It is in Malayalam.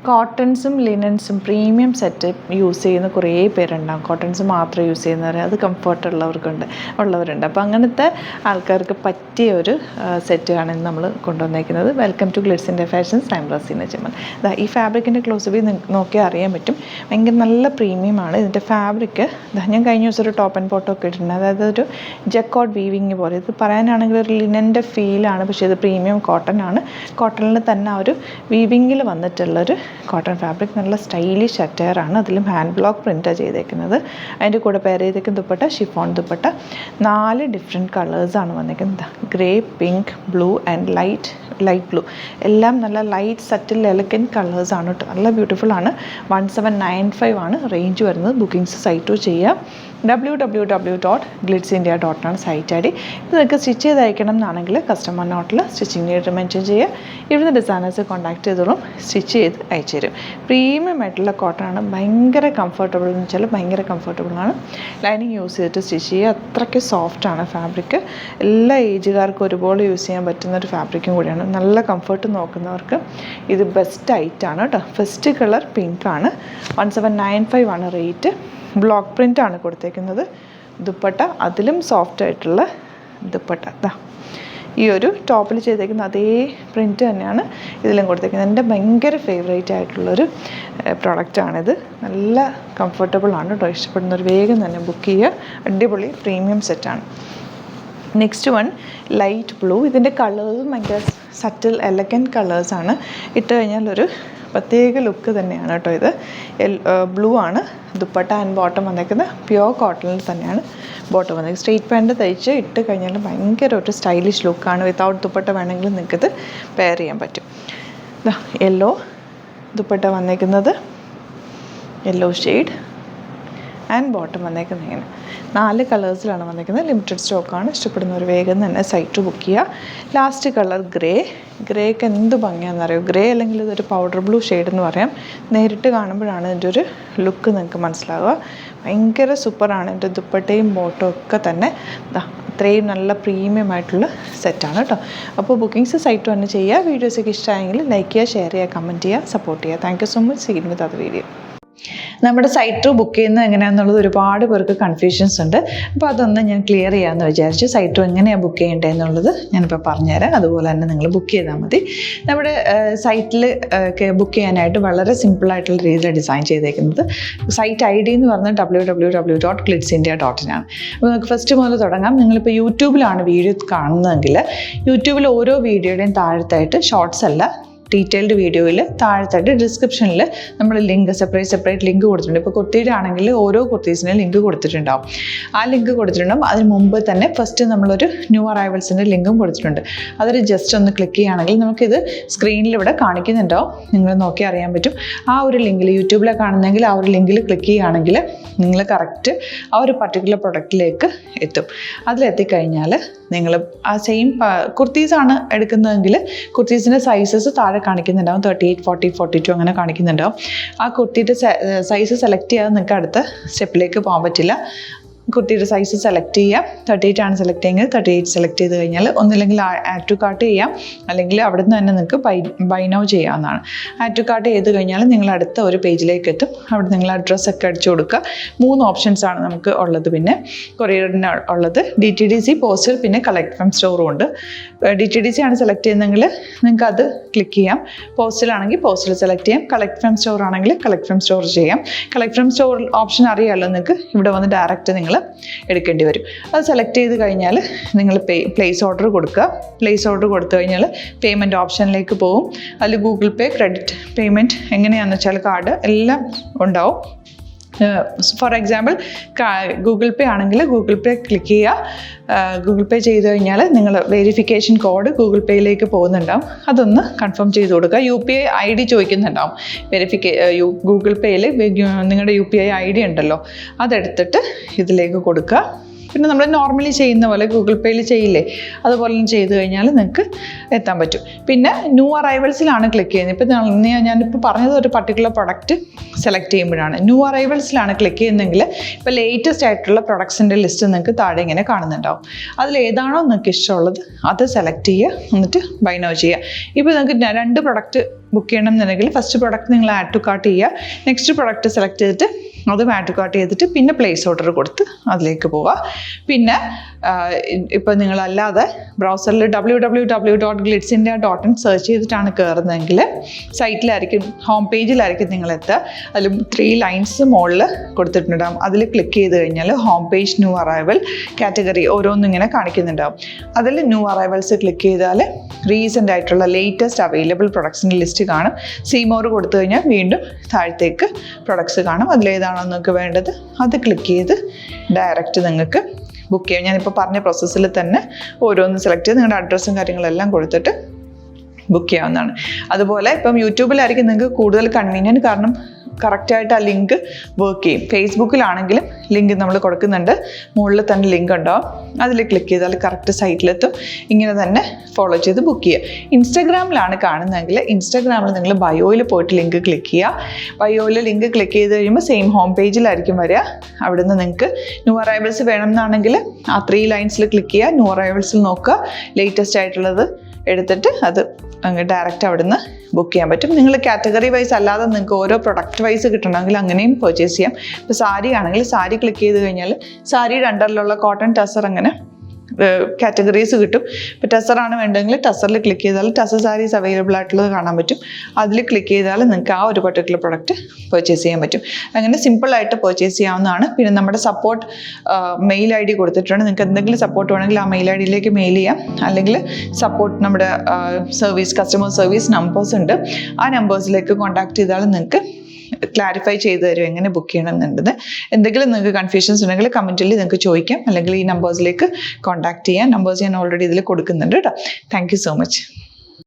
കോട്ടൺസും ലിനൻസും പ്രീമിയം സെറ്റ് യൂസ് ചെയ്യുന്ന കുറേ പേരുണ്ടാകും. കോട്ടൺസ് മാത്രം യൂസ് ചെയ്യുന്നവർ, അത് കംഫർട്ട് ഉള്ളവരുണ്ട്. അപ്പോൾ അങ്ങനത്തെ ആൾക്കാർക്ക് പറ്റിയ ഒരു സെറ്റാണ് നമ്മൾ കൊണ്ടുവന്നേക്കുന്നത്. Welcome to Glitz India fashions. I am Razeena Jamal. ഈ ഫാബ്രിക്കിൻ്റെ ക്ലോസ് വ്യൂ നോക്കിയാൽ അറിയാൻ പറ്റും. ഭയങ്കര നല്ല പ്രീമിയമാണ് ഇതിൻ്റെ ഫാബ്രിക്. ഞാൻ കഴിഞ്ഞ ദിവസം ഒരു ടോപ്പ് ആൻഡ് ബോട്ടമൊക്കെ ഇട്ടിട്ടുണ്ട്. അതായത് ഒരു ജക്കോട്ട് വീവിങ് പോലെ. ഇത് പറയാനാണെങ്കിൽ ഒരു ലിനൻ്റെ ഫീലാണ്, പക്ഷേ ഇത് പ്രീമിയം കോട്ടൺ ആണ്. കോട്ടണിൽ തന്നെ ആ ഒരു വീവിങ്ങിൽ വന്നിട്ടുള്ളൊരു കോട്ടൺ ഫാബ്രിക്. നല്ല സ്റ്റൈലിഷ് അറ്റയറാണ്. അതിലും ഹാൻഡ് ബ്ലോക്ക് പ്രിൻ്റാണ് ചെയ്തേക്കുന്നത്. അതിൻ്റെ കൂടെ പെയർ ചെയ്തേക്കുന്ന ദുപ്പട്ട ഷിഫോൺ ദുപ്പട്ട. 4 ഡിഫറെൻറ്റ് കളേഴ്സാണ് വന്നിരിക്കുന്നത്. Grey, pink, blue and light blue. എല്ലാം നല്ല ലൈറ്റ് സറ്റിൽ എലഗൻറ്റ് കളേഴ്സാണ് കേട്ടോ. നല്ല ബ്യൂട്ടിഫുൾ ആണ്. 1795 ആണ് റേഞ്ച് വരുന്നത്. ബുക്കിംഗ്സ് സൈറ്റ് ചെയ്യാം. www.glitzindia.com ആണ് സൈറ്റ് ഐ ഡി. ഇത് നിങ്ങൾക്ക് സ്റ്റിച്ച് ചെയ്ത് അയക്കണം എന്നാണെങ്കിൽ കസ്റ്റമർ നോട്ടിൽ സ്റ്റിച്ചിങ് നീഡ് മെൻഷൻ ചെയ്യുക. ഇവിടുന്ന് ഡിസൈനേഴ്സ് കോൺടാക്ട് ചെയ്തോളും, സ്റ്റിച്ച് ചെയ്ത് അയച്ചു തരും. പ്രീമിയം ആയിട്ടുള്ള കോട്ടൺ ആണ്. ഭയങ്കര കംഫർട്ടബിൾ എന്ന് വെച്ചാൽ ഭയങ്കര കംഫർട്ടബിൾ ആണ്. ലൈനിങ് യൂസ് ചെയ്തിട്ട് സ്റ്റിച്ച് ചെയ്യുക. അത്രയ്ക്ക് സോഫ്റ്റാണ് ഫാബ്രിക്. എല്ലാ ഏജുകാർക്കും ഒരുപോലെ യൂസ് ചെയ്യാൻ പറ്റുന്ന ഒരു ഫാബ്രിക്കും കൂടിയാണ്. നല്ല കംഫർട്ട് നോക്കുന്നവർക്ക് ഇത് ബെസ്റ്റ് ഐറ്റാണ് കേട്ടോ. ഫസ്റ്റ് കളർ പിങ്ക് ആണ്. 1795 ആണ് റേറ്റ്. ബ്ലോക്ക് പ്രിൻ്റ് ആണ് കൊടുത്തേക്കുന്നത്. ദുപ്പട്ട അതിലും സോഫ്റ്റ് ആയിട്ടുള്ള ദുപ്പട്ട. ഈ ഒരു ടോപ്പിൽ ചെയ്തേക്കുന്ന അതേ പ്രിൻറ്റ് തന്നെയാണ് ഇതിലും കൊടുത്തേക്കുന്നത്. എൻ്റെ ഭയങ്കര ഫേവറേറ്റ് ആയിട്ടുള്ളൊരു പ്രോഡക്റ്റാണിത്. നല്ല കംഫർട്ടബിൾ ആണ് കേട്ടോ. ഇഷ്ടപ്പെടുന്നവർ വേഗം തന്നെ ബുക്ക് ചെയ്യുക. അടിപൊളി പ്രീമിയം സെറ്റാണ്. Next one light blue. ഇതിൻ്റെ കളേഴ്സും ഭയങ്കര സറ്റിൽ എലഗൻറ്റ് കളേഴ്സാണ്. ഇട്ട് കഴിഞ്ഞാൽ ഒരു പ്രത്യേക ലുക്ക് തന്നെയാണ് കേട്ടോ. ഇത് ബ്ലൂ ആണ്. ദുപ്പട്ട ആൻഡ് ബോട്ടം വന്നേക്കുന്നത് പ്യുവർ കോട്ടണിൽ തന്നെയാണ് ബോട്ടം വന്നേക്കുന്നത്. സ്ട്രെയിറ്റ് പാൻറ്റ് തയ്ച്ച് ഇട്ട് കഴിഞ്ഞാൽ ഭയങ്കര ഒരു സ്റ്റൈലിഷ് ലുക്കാണ്. വിത്തൗട്ട് ദുപ്പട്ട വേണമെങ്കിൽ നിങ്ങൾക്കിത് പെയർ ചെയ്യാൻ പറ്റും. യെല്ലോ ദുപ്പട്ട വന്നേക്കുന്നത് യെല്ലോ ഷെയ്ഡ് ആൻഡ് ബോട്ടം വന്നേക്കുന്നത് ഇങ്ങനെ 4 കളേഴ്സിലാണ് വന്നിരിക്കുന്നത്. ലിമിറ്റഡ് സ്റ്റോക്കാണ്. ഇഷ്ടപ്പെടുന്നവർ വേഗം തന്നെ സൈറ്റ് ബുക്ക് ചെയ്യുക. ലാസ്റ്റ് കളർ ഗ്രേക്ക് എന്ത് ഭംഗിയാണെന്നറിയോ. ഗ്രേ അല്ലെങ്കിൽ ഇതൊരു പൗഡർ ബ്ലൂ ഷെയ്ഡ് എന്ന് പറയാം. നേരിട്ട് കാണുമ്പോഴാണ് ഇതിൻ്റെ ഒരു ലുക്ക് നിങ്ങൾക്ക് മനസ്സിലാവുക. ഭയങ്കര സൂപ്പറാണ്. എൻ്റെ ദുപ്പട്ടയും ബോട്ടും ഒക്കെ തന്നെ അത്രയും നല്ല പ്രീമിയം ആയിട്ടുള്ള സെറ്റാണ് കേട്ടോ. അപ്പോൾ ബുക്കിംഗ്സ് സൈറ്റ് തന്നെ ചെയ്യുക. വീഡിയോസൊക്കെ ഇഷ്ടമായെങ്കിൽ ലൈക്ക് ചെയ്യുക, ഷെയർ ചെയ്യുക, കമൻറ്റ് ചെയ്യുക, സപ്പോർട്ട് ചെയ്യുക. Thank you so much. സീൻ വിത്ത് അത് വീഡിയോ. നമ്മുടെ സൈറ്റ് ബുക്ക് ചെയ്യുന്നത് എങ്ങനെയാണെന്നുള്ളത് ഒരുപാട് പേർക്ക് കൺഫ്യൂഷൻസ് ഉണ്ട്. അപ്പോൾ അതൊന്ന് ഞാൻ ക്ലിയർ ചെയ്യാമെന്ന് വിചാരിച്ചു. സൈറ്റ് എങ്ങനെയാണ് ബുക്ക് ചെയ്യേണ്ടത് എന്നുള്ളത് ഞാനിപ്പോൾ പറഞ്ഞുതരാം. അതുപോലെ തന്നെ നിങ്ങൾ ബുക്ക് ചെയ്താൽ മതി. നമ്മുടെ സൈറ്റിൽ ബുക്ക് ചെയ്യാനായിട്ട് വളരെ സിമ്പിളായിട്ടുള്ള രീതിയിൽ ഡിസൈൻ ചെയ്തേക്കുന്നത്. സൈറ്റ് ഐ ഡി എന്ന് പറഞ്ഞാൽ www.glitzindia.in ആണ്. അപ്പോൾ നമുക്ക് ഫസ്റ്റ് മുതൽ തുടങ്ങാം. നിങ്ങളിപ്പോൾ യൂട്യൂബിലാണ് വീഡിയോ കാണുന്നതെങ്കിൽ യൂട്യൂബിൽ ഓരോ വീഡിയോയുടെയും താഴത്തായിട്ട് ഷോർട്സ് അല്ല, ഡീറ്റെയിൽഡ് വീഡിയോയിൽ താഴത്തായിട്ട് ഡിസ്ക്രിപ്ഷനിൽ നമ്മൾ ലിങ്ക് സെപ്പറേറ്റ് ലിങ്ക് കൊടുത്തിട്ടുണ്ട്. ഇപ്പോൾ കുർത്തിയുടെ ആണെങ്കിൽ ഓരോ കുർത്തീസിനും ലിങ്ക് കൊടുത്തിട്ടുണ്ടാവും. ആ ലിങ്ക് കൊടുത്തിട്ടുണ്ടാവും. അതിന് മുമ്പ് തന്നെ ഫസ്റ്റ് നമ്മളൊരു ന്യൂ അറൈവൽസിൻ്റെ ലിങ്കും കൊടുത്തിട്ടുണ്ട്. അതൊരു ജസ്റ്റ് ഒന്ന് ക്ലിക്ക് ചെയ്യുകയാണെങ്കിൽ നമുക്കിത് സ്ക്രീനിൽ ഇവിടെ കാണിക്കുന്നുണ്ടാവും. നിങ്ങൾ നോക്കി അറിയാൻ പറ്റും. ആ ഒരു ലിങ്കിൽ യൂട്യൂബിലെ കാണുന്നെങ്കിൽ ആ ഒരു ലിങ്കിൽ ക്ലിക്ക് ചെയ്യുകയാണെങ്കിൽ നിങ്ങൾ കറക്റ്റ് ആ ഒരു പർട്ടിക്കുലർ പ്രൊഡക്റ്റിലേക്ക് എത്തും. അതിലെത്തിക്കഴിഞ്ഞാൽ നിങ്ങൾ ആ സെയിം കുർത്തീസാണ് എടുക്കുന്നതെങ്കിൽ കുർത്തീസിൻ്റെ സൈസസ് താഴെ കാണിക്കുന്നുണ്ടാവും. 38, 40, 42 അങ്ങനെ കാണിക്കുന്നുണ്ടാവും. ആ കുർത്തിയുടെ സൈസ് സെലക്ട് ചെയ്യാതെ നിങ്ങൾക്ക് അടുത്ത സ്റ്റെപ്പിലേക്ക് പോകാൻ പറ്റില്ല. കുർത്തിയുടെ സൈസ് സെലക്ട് ചെയ്യാം. 38 ആണ് സെലക്ട് ചെയ്യുന്നത്. 38 സെലക്ട് ചെയ്ത് കഴിഞ്ഞാൽ ഒന്നില്ലെങ്കിൽ ആഡ് ടു കാർട്ട് ചെയ്യാം, അല്ലെങ്കിൽ അവിടെ നിന്ന് തന്നെ നിങ്ങൾക്ക് ബൈ നൗ ചെയ്യാവുന്നതാണ്. ആഡ് ടു കാർട്ട് ചെയ്ത് കഴിഞ്ഞാൽ നിങ്ങൾ അടുത്ത ഒരു പേജിലേക്ക് എത്തും. അവിടെ നിങ്ങൾ അഡ്രസ്സൊക്കെ അടിച്ചു കൊടുക്കുക. 3 ഓപ്ഷൻസാണ് നമുക്ക് ഉള്ളത്. പിന്നെ കൊറിയറിന് ഉള്ളത് DTDC, പോസ്റ്റൽ, പിന്നെ കളക്ട് ഫ്രം സ്റ്റോറും ഉണ്ട്. DTDC ആണ് സെലക്ട് ചെയ്യുന്നതെങ്കിൽ നിങ്ങൾക്ക് അത് ക്ലിക്ക് ചെയ്യാം. പോസ്റ്റലാണെങ്കിൽ പോസ്റ്റൽ സെലക്ട് ചെയ്യാം. കളക്ട് ഫ്രം സ്റ്റോർ ആണെങ്കിൽ കളക്ട് ഫ്രം സ്റ്റോർ ചെയ്യാം. കളക്ട് ഫ്രം സ്റ്റോർ ഓപ്ഷൻ അറിയാമല്ലോ നിങ്ങൾക്ക്. ഇവിടെ വന്ന് ഡയറക്റ്റ് നിങ്ങൾ എടുക്കേണ്ടി വരും. അത് സെലക്ട് ചെയ്ത് കഴിഞ്ഞാൽ നിങ്ങൾ പ്ലേസ് ഓർഡർ കൊടുക്കുക. പ്ലേസ് ഓർഡർ കൊടുത്തു കഴിഞ്ഞാൽ പേയ്മെൻറ്റ് ഓപ്ഷനിലേക്ക് പോകും. അതിൽ ഗൂഗിൾ പേ, ക്രെഡിറ്റ് പേയ്മെൻറ്റ് എങ്ങനെയാണെന്ന് വെച്ചാൽ കാർഡ് എല്ലാം ഉണ്ടാവും. ഫോർ എക്സാമ്പിൾ ഗൂഗിൾ പേ ആണെങ്കിൽ ഗൂഗിൾ പേ ക്ലിക്ക് ചെയ്യുക. ഗൂഗിൾ പേ ചെയ്ത് കഴിഞ്ഞാൽ നിങ്ങൾ വെരിഫിക്കേഷൻ കോഡ് ഗൂഗിൾ പേയിലേക്ക് പോകുന്നുണ്ടാവും. അതൊന്ന് കൺഫേം ചെയ്ത് കൊടുക്കുക. UPI ID ചോദിക്കുന്നുണ്ടാവും. ഗൂഗിൾ പേയിൽ നിങ്ങളുടെ UPI ID ഉണ്ടല്ലോ, അതെടുത്തിട്ട് ഇതിലേക്ക് കൊടുക്കുക. പിന്നെ നമ്മൾ നോർമലി ചെയ്യുന്ന പോലെ ഗൂഗിൾ പേയിൽ ചെയ്യില്ലേ, അതുപോലെ ചെയ്ത് കഴിഞ്ഞാൽ നിങ്ങൾക്ക് എത്താൻ പറ്റും. പിന്നെ ന്യൂ അറൈവൽസിലാണ് ക്ലിക്ക് ചെയ്യുന്നത്. ഇപ്പം ഞാനിപ്പോൾ പറഞ്ഞത് ഒരു പർട്ടിക്കുലർ പ്രൊഡക്റ്റ് സെലക്ട് ചെയ്യുമ്പോഴാണ്. ന്യൂ അറൈവൽസിലാണ് ക്ലിക്ക് ചെയ്യുന്നതെങ്കിൽ ഇപ്പോൾ ലേറ്റസ്റ്റ് ആയിട്ടുള്ള പ്രൊഡക്ട്സിൻ്റെ ലിസ്റ്റ് നിങ്ങൾക്ക് താഴെ ഇങ്ങനെ കാണുന്നുണ്ടാവും. അതിൽ ഏതാണോ നിങ്ങൾക്ക് ഇഷ്ടമുള്ളത് അത് സെലക്ട് ചെയ്യുക, എന്നിട്ട് ബൈ നൗ ചെയ്യുക. ഇപ്പോൾ നിങ്ങൾക്ക് 2 പ്രൊഡക്റ്റ് ബുക്ക് ചെയ്യണം എന്നുണ്ടെങ്കിൽ ഫസ്റ്റ് പ്രൊഡക്റ്റ് നിങ്ങൾ ആഡ് ടു കാർട്ട് ചെയ്യുക. നെക്സ്റ്റ് പ്രൊഡക്റ്റ് സെലക്ട് ചെയ്തിട്ട് അതും ആഡ് ടു കാർട്ട് ചെയ്തിട്ട് പിന്നെ പ്ലേസ് ഓർഡർ കൊടുത്ത് അതിലേക്ക് പോവുക. പിന്നെ ഇപ്പോൾ നിങ്ങളല്ലാതെ ബ്രൗസറിൽ www.glitzindia.in സെർച്ച് ചെയ്തിട്ടാണ് കയറുന്നതെങ്കിൽ സൈറ്റിലായിരിക്കും, ഹോം പേജിലായിരിക്കും നിങ്ങളെത്തുക. അതിൽ 3 ലൈൻസ് മുകളിൽ കൊടുത്തിട്ടുണ്ടാകും. അതിൽ ക്ലിക്ക് ചെയ്ത് കഴിഞ്ഞാൽ home page new arrival category ഓരോന്നും ഇങ്ങനെ കാണിക്കുന്നുണ്ടാവും. അതിൽ ന്യൂ അറൈവൽസ് ക്ലിക്ക് ചെയ്താൽ റീസെൻ്റ് ആയിട്ടുള്ള ലേറ്റസ്റ്റ് അവൈലബിൾ പ്രൊഡക്ട്സിൻ്റെ ലിസ്റ്റ് കാണും. സീമോർ കൊടുത്തു കഴിഞ്ഞാൽ വീണ്ടും താഴത്തേക്ക് പ്രൊഡക്ട്സ് കാണും. അതിലേതാണോ നിങ്ങൾക്ക് വേണ്ടത് അത് ക്ലിക്ക് ചെയ്ത് ഡയറക്റ്റ് നിങ്ങൾക്ക് ബുക്ക് ചെയ്യാം. ഞാനിപ്പോൾ പറഞ്ഞ പ്രോസസ്സിൽ തന്നെ ഓരോന്ന് സെലക്ട് ചെയ്ത് നിങ്ങളുടെ അഡ്രസ്സും കാര്യങ്ങളെല്ലാം കൊടുത്തിട്ട് ബുക്ക് ചെയ്യാവുന്നതാണ്. അതുപോലെ ഇപ്പം യൂട്യൂബിലായിരിക്കും നിങ്ങൾക്ക് കൂടുതൽ കൺവീനിയൻറ്റ്, കാരണം കറക്റ്റായിട്ട് ആ ലിങ്ക് വർക്ക് ചെയ്യും. ഫേസ്ബുക്കിലാണെങ്കിലും ലിങ്ക് നമ്മൾ കൊടുക്കുന്നുണ്ട്, മുകളിൽ തന്നെ ലിങ്ക് ഉണ്ടാവും. അതിൽ ക്ലിക്ക് ചെയ്താൽ കറക്റ്റ് സൈറ്റിലെത്തും. ഇങ്ങനെ തന്നെ ഫോളോ ചെയ്ത് ബുക്ക് ചെയ്യുക. ഇൻസ്റ്റാഗ്രാമിലാണ് കാണുന്നതെങ്കിൽ ഇൻസ്റ്റാഗ്രാമിൽ നിങ്ങൾ ബയോയിൽ പോയിട്ട് ലിങ്ക് ക്ലിക്ക് ചെയ്യുക. ബയോയിൽ ലിങ്ക് ക്ലിക്ക് ചെയ്ത് കഴിയുമ്പോൾ സെയിം ഹോം പേജിലായിരിക്കും വരിക. അവിടുന്ന് നിങ്ങൾക്ക് ന്യൂ അറൈവൽസ് വേണം എന്നാണെങ്കിൽ ആ 3 ലൈൻസിൽ ക്ലിക്ക് ചെയ്യുക. ന്യൂ അറൈവൽസിൽ നോക്കുക, ലേറ്റസ്റ്റ് ആയിട്ടുള്ളത് എടുത്തിട്ട് അത് അങ്ങ് ഡയറക്റ്റ് അവിടുന്ന് ബുക്ക് ചെയ്യാൻ പറ്റും. നിങ്ങൾ കാറ്റഗറി വൈസ് അല്ലാതെ നിങ്ങൾക്ക് ഓരോ പ്രൊഡക്റ്റ് വൈസ് കിട്ടണമെങ്കിൽ അങ്ങനെയും പർച്ചേസ് ചെയ്യാം. ഇപ്പോൾ സാരി ആണെങ്കിൽ സാരി ക്ലിക്ക് ചെയ്ത് കഴിഞ്ഞാൽ സാരിയുടെ അണ്ടറിലുള്ള കോട്ടൺ ടസർ അങ്ങനെ കാറ്റഗറീസ് കിട്ടും. ഇപ്പോൾ ടസറാണ് വേണ്ടതെങ്കിൽ ടസറിൽ ക്ലിക്ക് ചെയ്താൽ ടസർ സാരീസ് അവൈലബിൾ ആയിട്ടുള്ളത് കാണാൻ പറ്റും. അതിൽ ക്ലിക്ക് ചെയ്താൽ നിങ്ങൾക്ക് ആ ഒരു പർട്ടിക്കുലർ പ്രൊഡക്റ്റ് പർച്ചേസ് ചെയ്യാൻ പറ്റും. അങ്ങനെ സിമ്പിളായിട്ട് പർച്ചേസ് ചെയ്യാവുന്നതാണ്. പിന്നെ നമ്മുടെ സപ്പോർട്ട് മെയിൽ ID കൊടുത്തിട്ടുണ്ട്. നിങ്ങൾക്ക് എന്തെങ്കിലും സപ്പോർട്ട് വേണമെങ്കിൽ ആ മെയിൽ IDയിലേക്ക് മെയിൽ ചെയ്യാം. അല്ലെങ്കിൽ സപ്പോർട്ട് നമ്മുടെ കസ്റ്റമർ സർവീസ് നമ്പേഴ്സ് ഉണ്ട്. ആ നമ്പേഴ്സിലേക്ക് കോൺടാക്ട് ചെയ്താൽ നിങ്ങൾക്ക് ക്ലാരിഫൈ ചെയ്ത് തരും എങ്ങനെ ബുക്ക് ചെയ്യണം എന്നുള്ളത്. എന്തെങ്കിലും നിങ്ങൾക്ക് കൺഫ്യൂഷൻസ് ഉണ്ടെങ്കിൽ കമൻറ്റിൽ നിങ്ങൾക്ക് ചോദിക്കാം, അല്ലെങ്കിൽ ഈ നമ്പേഴ്സിലേക്ക് കോൺടാക്ട് ചെയ്യാം. നമ്പേഴ്സ് ഞാൻ ഓൾറെഡി ഇതിൽ കൊടുക്കുന്നുണ്ട് കേട്ടോ. Thank you so much.